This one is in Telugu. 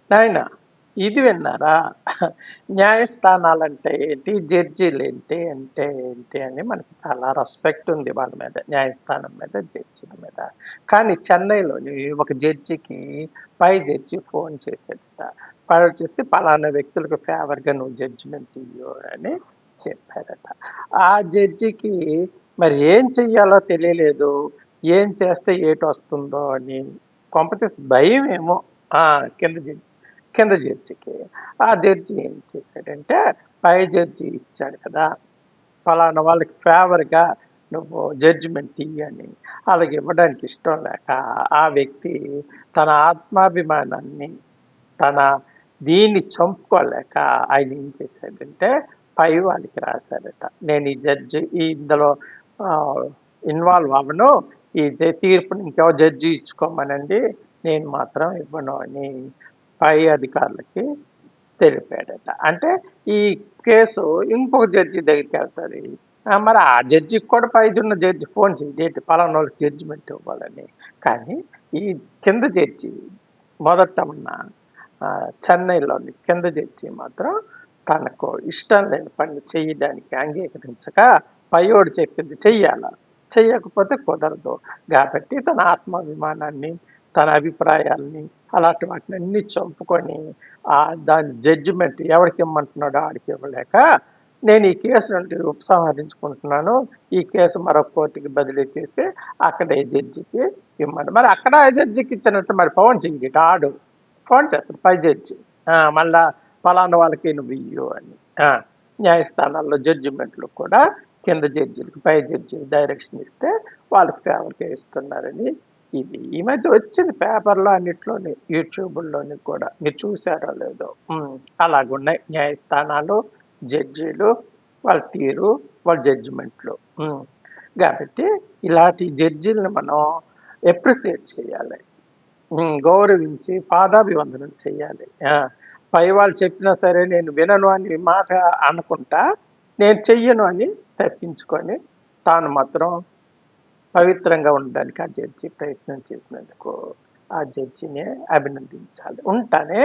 నాయన ఇది విన్నారా? న్యాయస్థానాలంటే ఏంటి? జడ్జీలేంటి అంటే ఏంటి అని మనకి చాలా రెస్పెక్ట్ ఉంది వాళ్ళ మీద. న్యాయస్థానం మీద, జడ్జిల మీద. కానీ చెన్నైలోని ఒక జడ్జికి పై జడ్జి ఫోన్ చేసాడట. వచ్చేసి పలానా వ్యక్తులకు ఫేవర్‌గా నువ్వు జడ్జిమెంట్ ఇయ్యు అని చెప్పాడట. ఆ జడ్జికి మరి ఏం చెయ్యాలో తెలియలేదు. ఏం చేస్తే ఏటొస్తుందో అని కొంపతీసి భయమేమో. ఆ! కింద జడ్జి కింద జడ్జికి. ఆ జడ్జి ఏం చేశాడంటే, పై జడ్జి ఇచ్చాడు కదా! పలానా వాళ్ళకి ఫేవర్‌గా నువ్వు జడ్జిమెంట్ ఇయ్యని. అలాగ ఇవ్వడానికి ఇష్టం లేక, ఆ వ్యక్తి తన ఆత్మాభిమానాన్ని, తన దీన్ని చంపుకోలేక ఆయన ఏం చేశాడంటే, పై వాళ్ళకి రాశారట. నేను ఈ జడ్జి ఇందులో ఆహ్, ఇన్వాల్వ్ అవ్వను. ఈ తీర్పుని ఇంకో జడ్జి ఇచ్చుకోమనండి. నేను మాత్రం ఇవ్వను అని పై అధికారులకి తెలిపాడట. అంటే ఈ కేసు ఇంకొక జడ్జి దగ్గరికెళ్తది. మరి ఆ జడ్జికి కూడా పైనున్న జడ్జి ఫోన్ చేయడు. పలానోళ్ళకి జడ్జిమెంట్ ఇవ్వాలని. కానీ ఈ కింద జడ్జి మొదట ఉన్న చెన్నైలోని కింద జడ్జి మాత్రం తనకు ఇష్టం లేని పని చేయడానికి అంగీకరించక పైయోడు చెప్పింది చెయ్యాల. చెయ్యకపోతే కుదరదు. కాబట్టి తన ఆత్మాభిమానాన్ని, తన అభిప్రాయాల్ని అలాంటి వాటినన్నీ చంపుకొని దాని జడ్జిమెంట్ ఎవరికి ఇమ్మంటున్నాడో ఆడికి ఇవ్వలేక నేను ఈ కేసు నుండి ఉపసంహరించుకుంటున్నాను. ఈ కేసు మరొక కోర్టుకి బదిలీ చేసి అక్కడ ఏ జడ్జికి ఇమ్మని. మరి అక్కడ ఏ జడ్జికి ఇచ్చినట్టు మరి ఫోన్ చెయ్యి ఆడు. ఫోన్ చేస్తాడు పై జడ్జి. మళ్ళా ఫలానా వాళ్ళకి నువ్వు ఇయ్యు అని. న్యాయస్థానాల్లో జడ్జిమెంట్లు కూడా కింద జడ్జిలకు పై జడ్జి డైరెక్షన్ ఇస్తే వాళ్ళకి ఫేవర్గా ఇస్తున్నారని ఇది ఈ మధ్య వచ్చింది పేపర్లో అన్నిట్లోని యూట్యూబ్లోని కూడా మీరు చూసారో లేదో. అలాగున్నాయి న్యాయస్థానాలు, జడ్జీలు, వాళ్ళ తీరు, వాళ్ళ జడ్జిమెంట్లు. కాబట్టి ఇలాంటి జడ్జీలను మనం ఎప్రిసియేట్ చేయాలి, గౌరవించి పాదాభివందనం చేయాలి. పై వాళ్ళు చెప్పినా సరే నేను వినను అని మాట అనుకుంటా, నేను చెయ్యను అని తప్పించుకొని తాను మాత్రం పవిత్రంగా ఉండడానికి ఆ జడ్జి ప్రయత్నం చేసినందుకు ఆ జడ్జిని అభినందించాలి. ఉంటానే.